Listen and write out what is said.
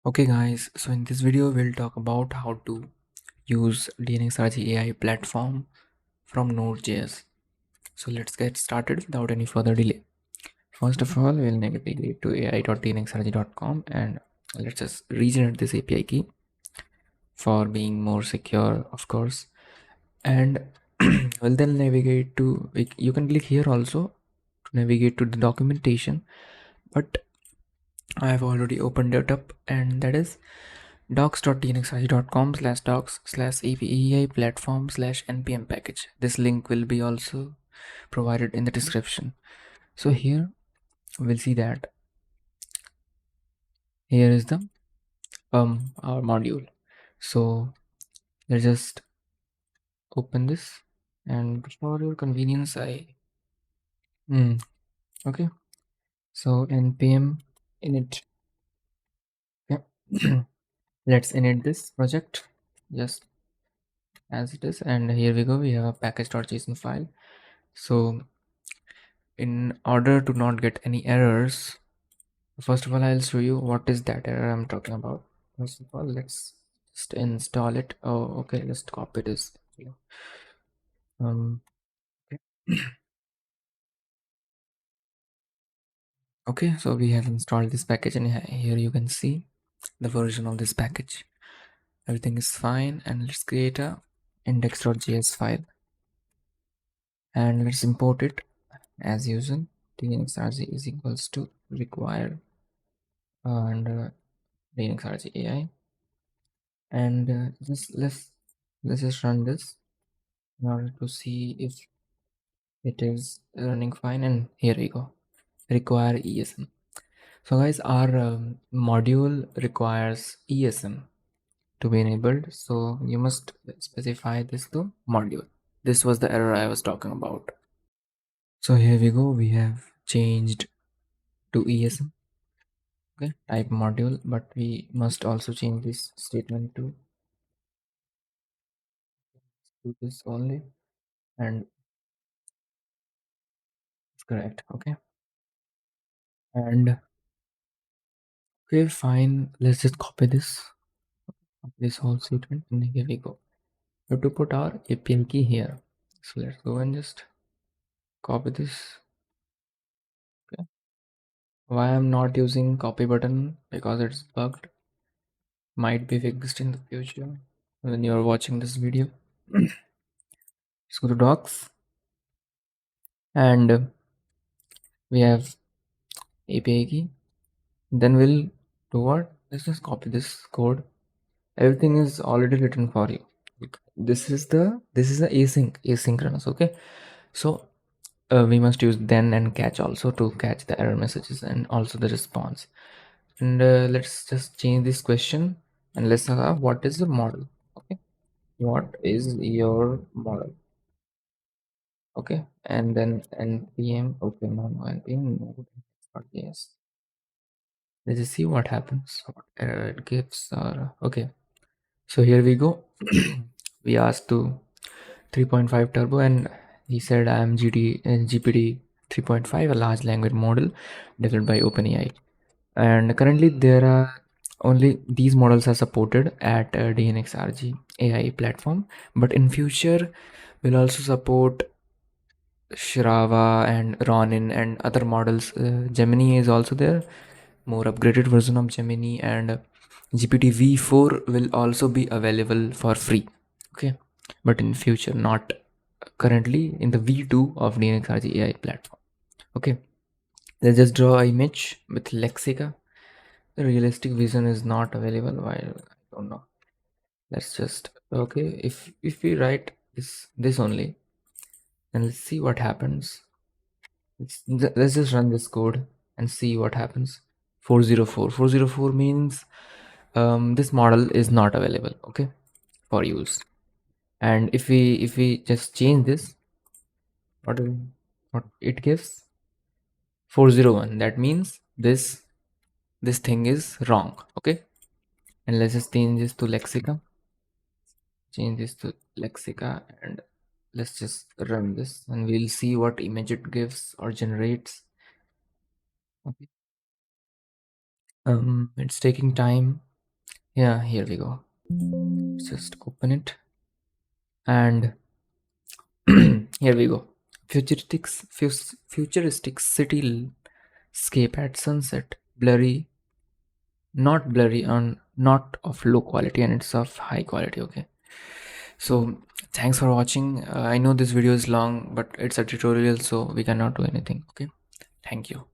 Okay guys, so in this video we'll talk about how to use DNxRG AI platform from nodejs. So let's get started without any further delay. First of all, we'll navigate to ai.dnxrg.com and let's just regenerate this API key for being more secure, of course. And we'll then navigate to, you can click here also to navigate to the documentation, but I have already opened it up, and that is docs.dnxrg.com/docs/API platform/npm package. This link will be also provided in the description. So here we'll see that here is the our module. So let's just open this, and for your convenience okay, so npm init. Yeah. Let's init this project just as it is, and here we go, we have a package.json file. So in order to not get any errors, first of all I'll show you what is that error I'm talking about. First of all, let's just install it. Oh, okay, let's copy this. um okay. Okay, so we have installed this package, and here you can see the version of this package. Everything is fine, and let's create a index.js file and let's import it as usual. DNxRG is equals to require and DNxRG AI, and let's just run this in order to see if it is running fine. And here we go, require ESM. So guys, our module requires ESM to be enabled, so you must specify this to module. This was the error I was talking about. So here we go, we have changed to ESM. Okay, type module, but we must also change this statement to do this only, and it's correct. Okay, and okay, fine, let's just copy this whole statement, and here we go. We have to put our API key here, so let's go and just copy this. Okay, why I'm not using copy button? Because it's bugged, might be fixed in the future when you're watching this video. Let's go to docs, and we have API key. Then we'll do what? Let's just copy this code. Everything is already written for you. This is the asynchronous. Okay, so we must use then and catch also to catch the error messages and also the response. And let's just change this question, and let's have what is the model. Okay, what is your model? Okay, and then npm. Okay, no npm node. Yes, let's just see what happens, what error it gives. Or okay, so here we go. We asked to 3.5 turbo, and he said I am GPT 3.5, a large language model developed by OpenAI. And currently there are only these models are supported at DNxRG AI platform, but in future we'll also support Shrava and Ronin and other models. Gemini is also there, more upgraded version of Gemini, and GPT v4 will also be available for free. Okay, but in future, not currently in the v2 of DNxRG AI platform. Okay, let's just draw an image with Lexica. The realistic vision is not available. Why? I don't know. Let's just okay. If we write this only, then let's see what happens. Let's just run this code and see what happens. 404 means this model is not available, okay, for use. And if we just change this, what what it gives? 401. That means this thing is wrong. Okay, and let's just change this to Lexica. Change this to Lexica, and let's just run this, and we'll see what image it gives or generates. Okay, it's taking time. Yeah, here we go. Just open it, and here we go. Futuristic city scape at sunset. Blurry, not blurry, on not of low quality, and it's of high quality. Okay. So thanks for watching. I know this video is long, but it's a tutorial, so we cannot do anything. Okay. Thank you.